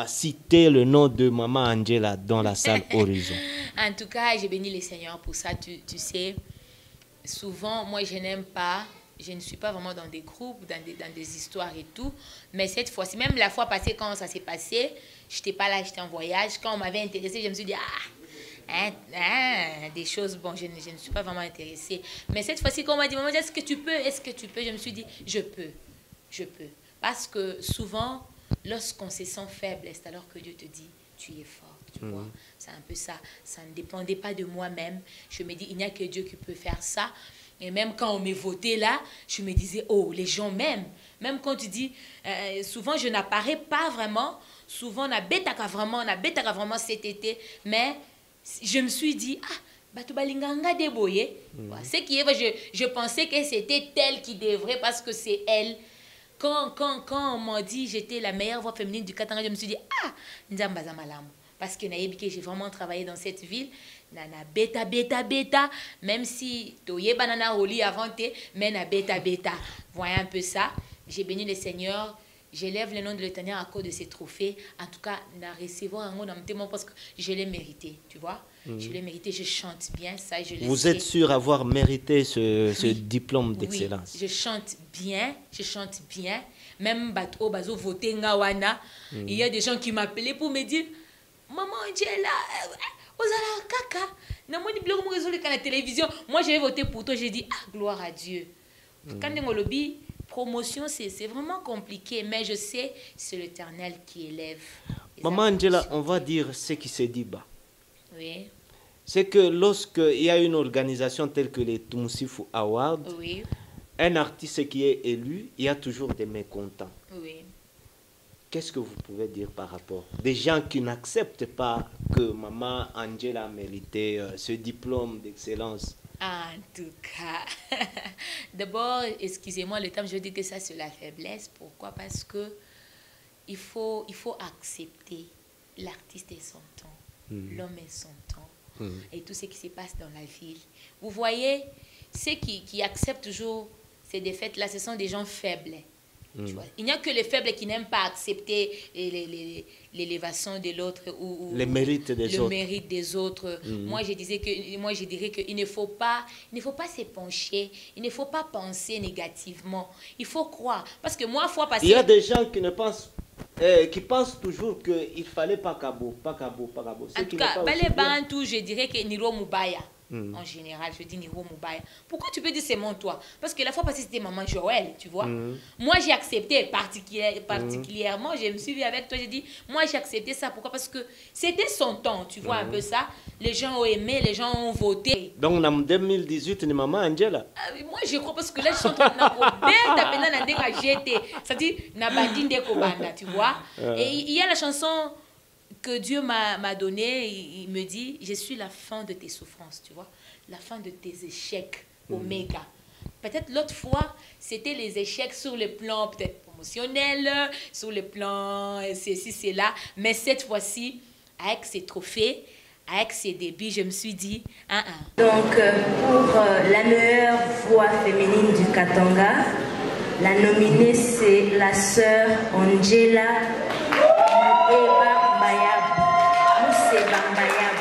[SPEAKER 3] cité le nom de Maman Angela dans la salle Horizon?
[SPEAKER 10] En tout cas, j'ai béni le Seigneur pour ça. Tu sais, souvent, moi, je n'aime pas, je ne suis pas vraiment dans des groupes, dans des histoires et tout. Mais cette fois-ci, même la fois passée, quand ça s'est passé, je n'étais pas là, j'étais en voyage. Quand on m'avait intéressée, je me suis dit, des choses, bon, je ne suis pas vraiment intéressée. Mais cette fois-ci, quand on m'a dit, maman, est-ce que tu peux, je me suis dit, je peux. Parce que souvent, lorsqu'on se sent faible, c'est alors que Dieu te dit, tu es fort, tu vois. C'est un peu ça. Ça ne dépendait pas de moi-même. Je me dis, il n'y a que Dieu qui peut faire ça. Et même quand on m'est voté là, je me disais, oh, les gens m'aiment. Même quand tu dis, souvent je n'apparais pas vraiment. Souvent, on a bêtaka vraiment cet été. Mais je me suis dit, Batubalinganga déboyé. Ce qui est, je pensais que c'était elle qui devrait parce que c'est elle. Quand on m'a dit j'étais la meilleure voix féminine du Katanga, je me suis dit, Nzambaza Malamu. Parce que j'ai vraiment travaillé dans cette ville. Nana bêta. Même si Toye Banana Oli avant, mais na bêta. Voyez un peu ça. J'ai béni le Seigneur. J'élève le nom de l'Éternel à cause de ces trophées. En tout cas, na recevoir un mot dans mon témoin parce que je l'ai mérité. Tu vois? Je l'ai mérité. Je chante bien. Ça, je le sais.
[SPEAKER 3] Vous êtes sûr d'avoir mérité ce diplôme d'excellence? Oui,
[SPEAKER 10] je chante bien. Même Bato Bazo voté Ngawana. Il y a des gens qui m'appelaient pour me dire, Maman Angela, Ozala Kaka, la télévision. Moi, j'ai voté pour toi. J'ai dit, gloire à Dieu. Quand on lobby, promotion, c'est vraiment compliqué. Mais je sais, c'est l'Éternel qui élève.
[SPEAKER 3] Maman Angela, on va dire ce qui se dit bas.
[SPEAKER 10] Oui.
[SPEAKER 3] C'est que lorsqu'il y a une organisation telle que les Tumusifu Awards,
[SPEAKER 10] oui,
[SPEAKER 3] un artiste qui est élu, il y a toujours des mécontents.
[SPEAKER 10] Oui.
[SPEAKER 3] Qu'est-ce que vous pouvez dire par rapport des gens qui n'acceptent pas que Maman Angela a mérité ce diplôme d'excellence?
[SPEAKER 10] En tout cas, d'abord, excusez-moi le terme, je veux dire que ça c'est la faiblesse. Pourquoi? Parce que il faut accepter l'artiste et son temps, l'homme et son temps, et tout ce qui se passe dans la ville. Vous voyez, ceux qui acceptent toujours ces défaites-là, ce sont des gens faibles. Tu vois. Il n'y a que les faibles qui n'aiment pas accepter l'élévation de l'autre ou
[SPEAKER 3] les mérites des autres.
[SPEAKER 10] Mérite des autres. Moi, je dirais qu'il ne faut pas s'épancher, il ne faut pas penser négativement. Il faut croire. Parce que moi, fois passée...
[SPEAKER 3] Il y a des gens qui pensent toujours qu'il ne fallait pas Kabo.
[SPEAKER 10] En tout cas, les Bantou, je dirais que Niro Moubaya. En général, je dis Niro Moubaya. Pourquoi tu peux dire c'est mon toi? Parce que la fois passée, c'était Maman Joël, tu vois. Moi, j'ai accepté particulièrement. Je me suis vue avec toi, j'ai dit, moi, j'ai accepté ça. Pourquoi? Parce que c'était son temps, tu vois un peu ça. Les gens ont aimé, les gens ont voté.
[SPEAKER 3] Donc, en 2018, c'est Maman Angela.
[SPEAKER 10] Moi, je crois parce que là, je suis en train de c'est-à-dire, tu vois. Et il y a la chanson que Dieu m'a donné, il me dit, je suis la fin de tes souffrances, tu vois, la fin de tes échecs, oméga. Peut-être l'autre fois, c'était les échecs sur le plan peut-être promotionnel, sur le plan ceci, c'est là, mais cette fois-ci, avec ces trophées, avec ces débuts, je me suis dit,
[SPEAKER 11] Donc, pour la meilleure voix féminine du Katanga, la nominée, c'est la sœur Angela Bayab. C'est Bambayab.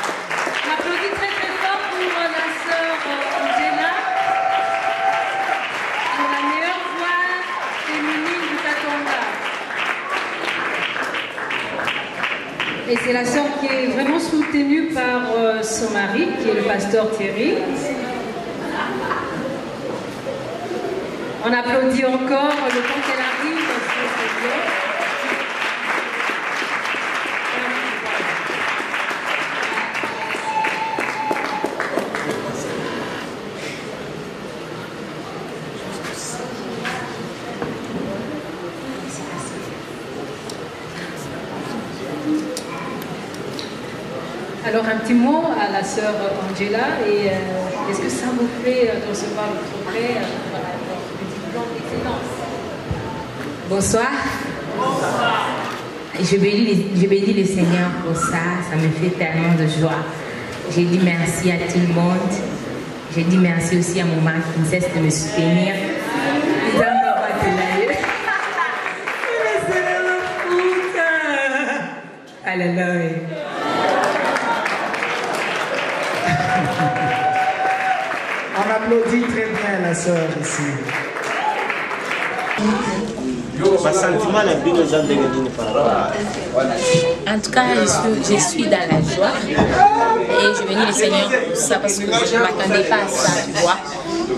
[SPEAKER 2] Applaudis très très fort pour la sœur Angela.
[SPEAKER 12] Et c'est la sœur qui est vraiment soutenue par son mari, qui est le pasteur Thierry. On applaudit encore le temps qu'elle arrive, parce que c'est bien. Alors un petit mot à la sœur Angela, et est-ce que ça vous fait de recevoir votre frère
[SPEAKER 11] Bonsoir. Je bénis le Seigneur pour ça. Ça me fait tellement de joie. J'ai dit merci à tout le monde. J'ai dit merci aussi à mon mari qui ne cesse de me soutenir. Alléluia.
[SPEAKER 13] On applaudit très bien la sœur ici.
[SPEAKER 10] En tout cas, je suis dans la joie et je bénis le Seigneur pour ça parce que je ne m'attendais pas à ça, tu vois.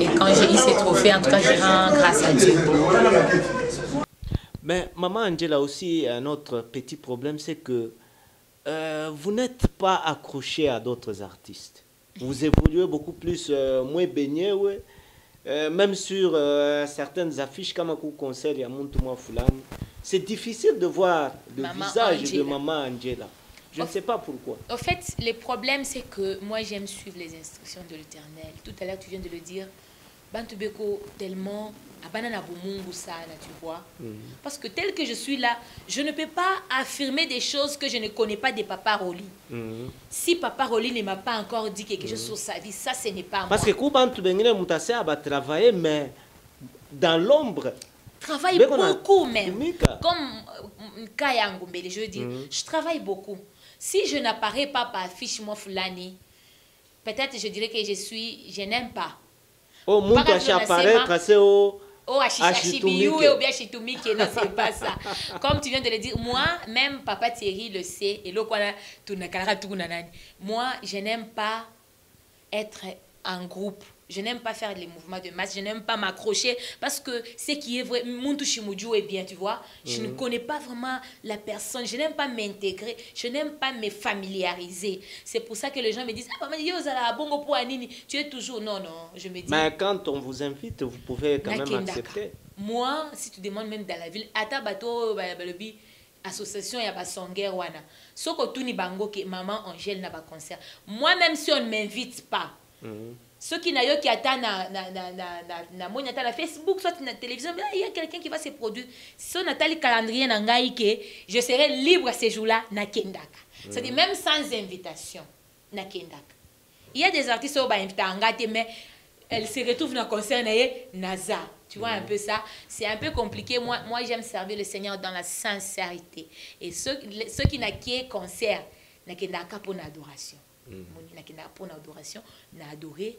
[SPEAKER 10] Et quand j'ai eu ces trophées, en tout cas, je rends grâce à Dieu.
[SPEAKER 3] Mais Maman Angela aussi, un autre petit problème, c'est que vous n'êtes pas accroché à d'autres artistes. Vous évoluez beaucoup plus, moins baigné, ouais. Même sur certaines affiches, comme un concert, il y a Montouma Foulani. C'est difficile de voir le visage de Maman Angela. Je ne sais pas pourquoi.
[SPEAKER 10] En fait, le problème, c'est que moi, j'aime suivre les instructions de l'Éternel. Tout à l'heure, tu viens de le dire. Bantubeko, tellement, tu vois. Parce que tel que je suis là, je ne peux pas affirmer des choses que je ne connais pas des Papa Roli. Si Papa Roli ne m'a pas encore dit quelque chose sur sa vie, ça, ce n'est pas moi.
[SPEAKER 3] Parce que quand Bantubengine Moutassé a travaillé, mais dans l'ombre.
[SPEAKER 10] Travaille beaucoup même. Comme Kaya Ngombele, je veux dire, je travaille beaucoup. Si je n'apparais pas par affiche moi Foulani, peut-être je dirais que je n'aime pas.
[SPEAKER 3] Oh, mon apparaître, c'est au
[SPEAKER 10] Achitumi ou bien Achitumi qui ne sait pas ça. Comme tu viens de le dire, moi, même Papa Thierry le sait, et moi, je n'aime pas être en groupe. Je n'aime pas faire les mouvements de masse, je n'aime pas m'accrocher parce que ce qui est vrai, Muntu Shimudju est bien, tu vois. Je ne connais pas vraiment la personne, je n'aime pas m'intégrer, je n'aime pas me familiariser. C'est pour ça que les gens me disent, ah, tu es toujours, non, je me dis.
[SPEAKER 3] Mais quand on vous invite, vous pouvez quand même accepter.
[SPEAKER 10] Moi, si tu demandes même dans la ville, Atabato, association ya basongé wana. Soko tuni bango que maman Angèle n'a pas concert. Moi même si on ne m'invite pas. Ceux qui n'ont qui attendent na Facebook, soit na télévision, il y a quelqu'un qui va se produire. Si on a le calendrier que je serai libre à ces jours-là na kendaka. C'est-à-dire même sans invitation na kendaka. Il y a des artistes qui sont invités mais elles se retrouvent dans le concert Naza. Tu vois un peu ça? C'est un peu compliqué. Moi j'aime servir le Seigneur dans la sincérité. Et ceux qui n'ont qu'un concert, n'a qu'un pour l'adoration. Pour l'adoration, n'a adoré,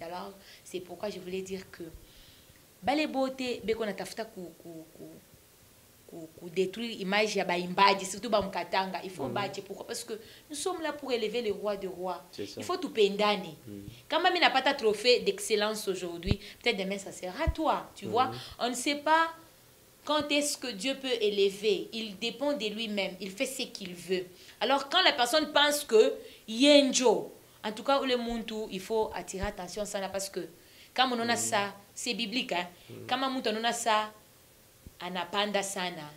[SPEAKER 10] alors c'est pourquoi je voulais dire que les beautés, qu'on a tafuta détruire l'image ya baimbaji, surtout Bamkatanga, il faut battre. Pourquoi? Parce que nous sommes là pour élever le roi de rois. Il faut tout pendane. Quand même il n'a pas ta trophée d'excellence aujourd'hui, peut-être demain ça sera à toi, tu vois. On ne sait pas quand est-ce que Dieu peut élever. Il dépend de lui-même, il fait ce qu'il veut. Alors quand la personne pense que Yenjo, en tout cas le monde, il faut attirer attention à ça parce que quand on a ça, c'est biblique, hein. Quand on a ça, anapanda sana,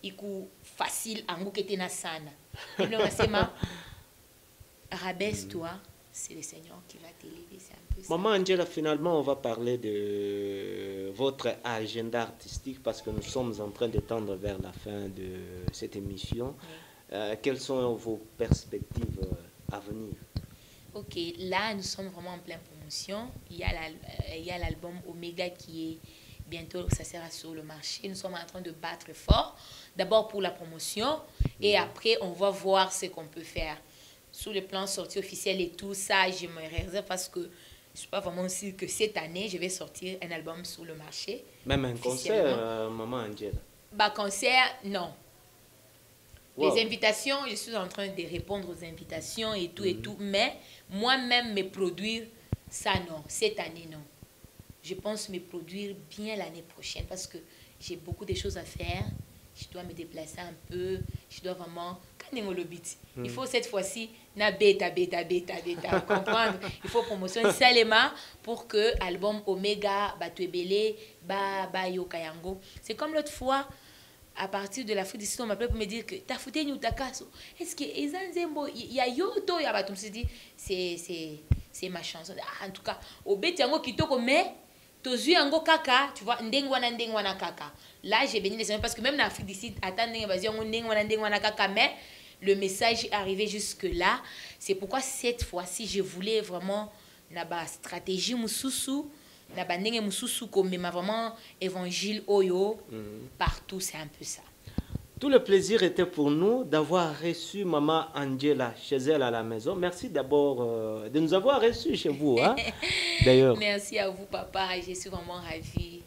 [SPEAKER 10] iku facile angukete na sana. Et le masema, rabaisse-toi, c'est le Seigneur qui va t'élever, c'est un peu ça.
[SPEAKER 3] Maman Angela, finalement, on va parler de votre agenda artistique parce que nous sommes en train de tendre vers la fin de cette émission. Quelles sont vos perspectives à venir?
[SPEAKER 10] Ok, là, nous sommes vraiment en pleine promotion. Il y a l'album Omega qui est bientôt, ça sera sur le marché. Nous sommes en train de battre fort. D'abord pour la promotion et après, on va voir ce qu'on peut faire. Sur le plan sortie officiel et tout ça, je me réserve parce que je ne suis pas vraiment sûre que cette année, je vais sortir un album sur le marché.
[SPEAKER 3] Même un concert, Maman Angela?
[SPEAKER 10] Bah, concert, non. Les invitations, je suis en train de répondre aux invitations et tout et tout. Mais moi-même, me produire, ça non. Cette année, non. Je pense me produire bien l'année prochaine parce que j'ai beaucoup de choses à faire. Je dois me déplacer un peu. Je dois vraiment... Il faut cette fois-ci, na bêta, comprendre. Il faut promotionner Salema pour que l'album Omega, Batuebele, Yokayango. C'est comme l'autre fois, à partir de l'Afrique du Sud, on m'appelait pour me dire que t'as foutu nous takaso. Est-ce que il y a yoto, il y a batum se dit c'est ma chanson. Ah, en tout cas, au Betiango kitoko mais tozu yango kaka, tu vois, ndengwana kaka. Là, j'ai béni les semaines parce que même en Afrique du Sud, attendez, ndengwana kaka mais le message est arrivé jusque-là. C'est pourquoi cette fois-ci, je voulais vraiment une stratégie mususu, comme vraiment évangile oyo, partout, c'est un peu ça.
[SPEAKER 3] Tout le plaisir était pour nous d'avoir reçu Maman Angela chez elle à la maison. Merci d'abord de nous avoir reçus chez vous. Hein, d'ailleurs.
[SPEAKER 10] Merci à vous, papa. Je suis vraiment ravie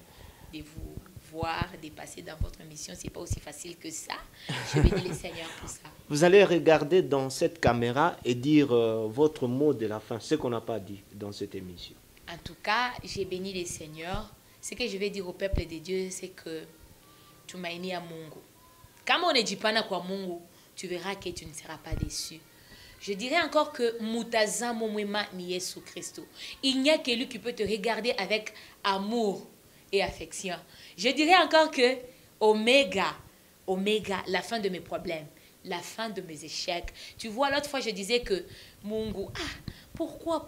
[SPEAKER 10] de vous voir, de passer dans votre émission. Ce n'est pas aussi facile que ça. Je bénis le Seigneur pour ça.
[SPEAKER 3] Vous allez regarder dans cette caméra et dire votre mot de la fin, ce qu'on n'a pas dit dans cette émission.
[SPEAKER 10] En tout cas, j'ai béni le Seigneur. Ce que je vais dire au peuple de Dieu, c'est que tu m'as unis à Mungu. Quand on ne dit pas quoi Mungu, tu verras que tu ne seras pas déçu. Je dirais encore que Mutaza Momwema ni Yesu Christo. Il n'y a que lui qui peut te regarder avec amour et affection. Je dirais encore que Omega, la fin de mes problèmes, la fin de mes échecs. Tu vois, l'autre fois, je disais que Mungu, pourquoi,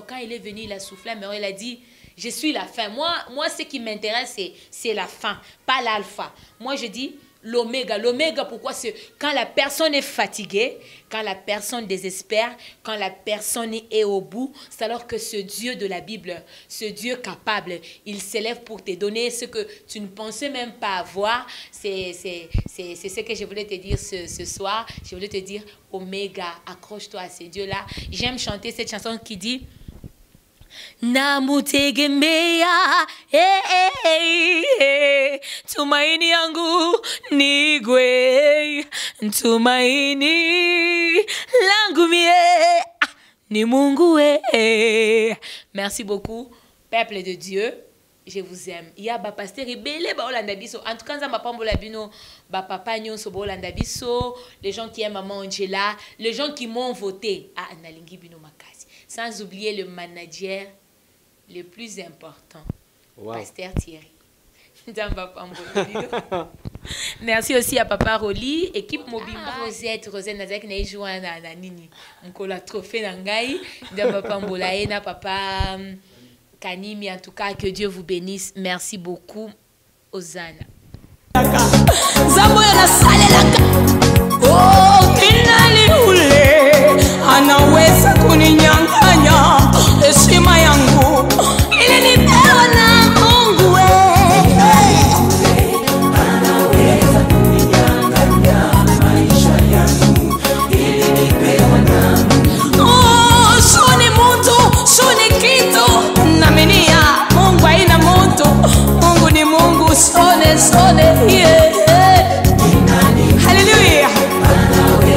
[SPEAKER 10] quand il est venu, il a soufflé, mais il a dit, je suis la fin. Moi ce qui m'intéresse, c'est la fin, pas l'alpha. Moi, je dis l'oméga. L'oméga, pourquoi? C'est quand la personne est fatiguée, quand la personne désespère, quand la personne est au bout, c'est alors que ce Dieu de la Bible, ce Dieu capable, il s'élève pour te donner ce que tu ne pensais même pas avoir. C'est ce que je voulais te dire ce soir. Je voulais te dire, Oméga, accroche-toi à ce Dieu-là. J'aime chanter cette chanson qui dit... Namutegemea tumaini yangu nigwe tumaini langu mie ni Mungu Merci beaucoup peuple de Dieu, je vous aime. Il y a ba pasteur ebele ba olanda biso. En tout cas nzamba pambola bino ba papa nyonso ba olanda biso, les gens qui aiment Maman Angela, les gens qui m'ont voté nalingi bino makasi. Sans oublier le manager le plus important, Pasteur Thierry. Merci aussi à Papa Roli, équipe Mobimba. Rosette Nazak Naïjoua Nini. Mkola trophée Nangai. Papa Mbolaena, Papa Kanimi. En tout cas, que Dieu vous bénisse. Merci beaucoup, Osana.
[SPEAKER 9] Anaweza kuninyang'anya heshima yangu ili nipewe na Mungu. Anaweza kuninyang'anya maisha yangu ili nipewe na Mungu. Shoni mtu, shoni kitu, naminia Mungu haina mtu. Mungu ni Mungu, sone, yeah. Hallelujah.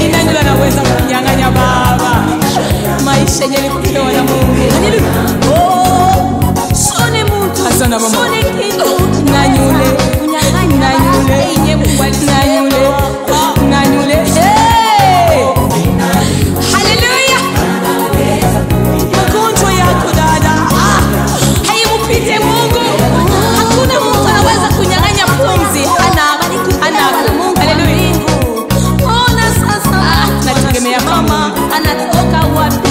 [SPEAKER 9] Inani anaweza kunyang'anya baba maisha yenye kupewa na Mungu. Sone mtu, asana mama. Sone kitu, nanyule. Hallelujah. Magonjwa yako dada, haimupite Mungu. Hakuna mtu anaweza kunyang'anya pumzi. Ana Mungu. Hallelujah. Ona sasa, nategemea mama anatoka wapi?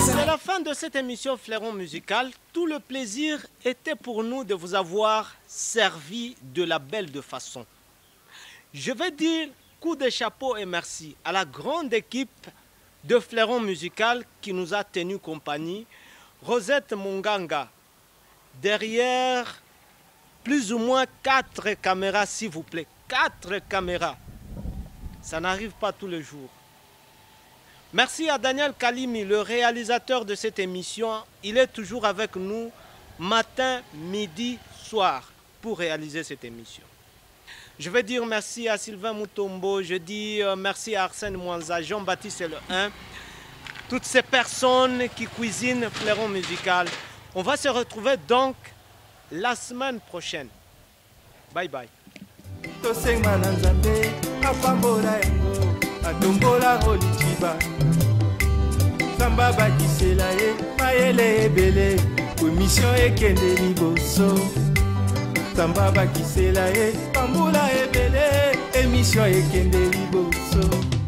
[SPEAKER 3] C'est la fin de cette émission Fleuron Musical. Tout le plaisir était pour nous de vous avoir servi de la belle de façon. Je vais dire coup de chapeau et merci à la grande équipe de Fleuron Musical qui nous a tenu compagnie. Rosette Monganga, derrière plus ou moins 4 caméras, s'il vous plaît. 4 caméras. Ça n'arrive pas tous les jours. Merci à Daniel Kalimi, le réalisateur de cette émission. Il est toujours avec nous matin, midi, soir pour réaliser cette émission. Je vais dire merci à Sylvain Moutombo, je dis merci à Arsène Mwanza, Jean-Baptiste Le 1, toutes ces personnes qui cuisinent Fleuron Musical. On va se retrouver donc la semaine prochaine. Bye bye.
[SPEAKER 1] Mission ekende liboso Samba bakisela pambula ebele émission ekende liboso